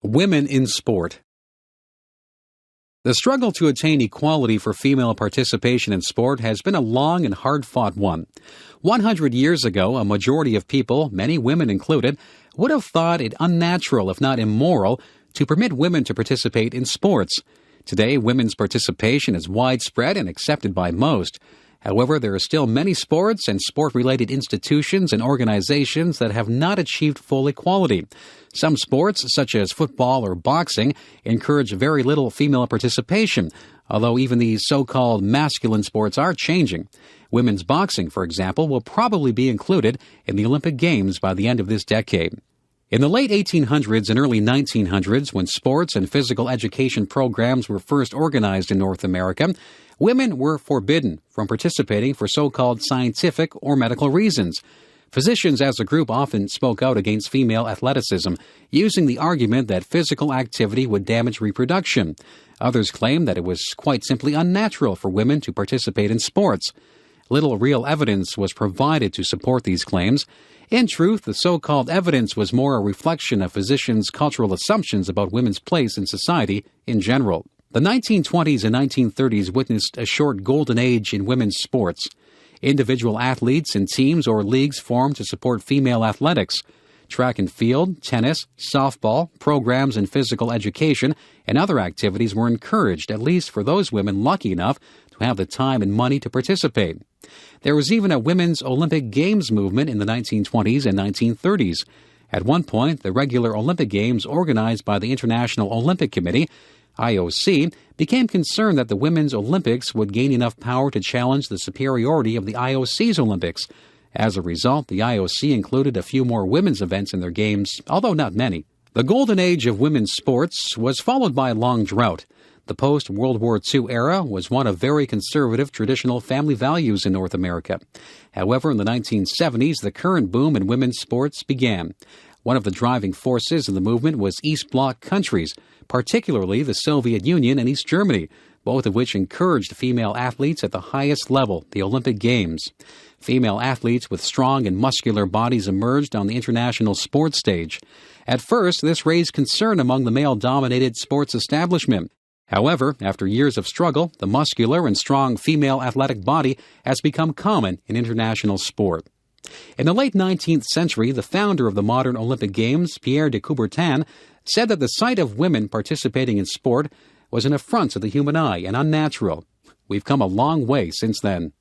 Women in sport. The struggle to attain equality for female participation in sport has been a long and hard-fought one. 100 years ago, a majority of people, many women included, would have thought it unnatural, if not immoral, to permit women to participate in sports. Today, women's participation is widespread and accepted by most. However, there are still many sports and sport-related institutions and organizations that have not achieved full equality. Some sports, such as football or boxing, encourage very little female participation, although even these so-called masculine sports are changing. Women's boxing, for example, will probably be included in the Olympic Games by the end of this decade. In the late 1800s and early 1900s, when sports and physical education programs were first organized in North America, women were forbidden from participating for so-called scientific or medical reasons. Physicians as a group often spoke out against female athleticism, using the argument that physical activity would damage reproduction. Others claimed that it was quite simply unnatural for women to participate in sports. Little real evidence was provided to support these claims. In truth, the so-called evidence was more a reflection of physicians' cultural assumptions about women's place in society in general. The 1920s and 1930s witnessed a short golden age in women's sports. Individual athletes and teams or leagues formed to support female athletics. Track and field, tennis, softball, programs in physical education, and other activities were encouraged, at least for those women lucky enough to have the time and money to participate. There was even a women's Olympic Games movement in the 1920s and 1930s. At one point, the regular Olympic Games organized by the International Olympic Committee, IOC, became concerned that the Women's Olympics would gain enough power to challenge the superiority of the IOC's Olympics. As a result, the IOC included a few more women's events in their games, although not many. The golden age of women's sports was followed by a long drought. The post-World War II era was one of very conservative traditional family values in North America. However, in the 1970s, the current boom in women's sports began. One of the driving forces in the movement was East Bloc countries, particularly the Soviet Union and East Germany, both of which encouraged female athletes at the highest level, the Olympic Games. Female athletes with strong and muscular bodies emerged on the international sports stage. At first, this raised concern among the male-dominated sports establishment. However, after years of struggle, the muscular and strong female athletic body has become common in international sport. In the late 19th century, the founder of the modern Olympic Games, Pierre de Coubertin, said that the sight of women participating in sport was an affront to the human eye and unnatural. We've come a long way since then.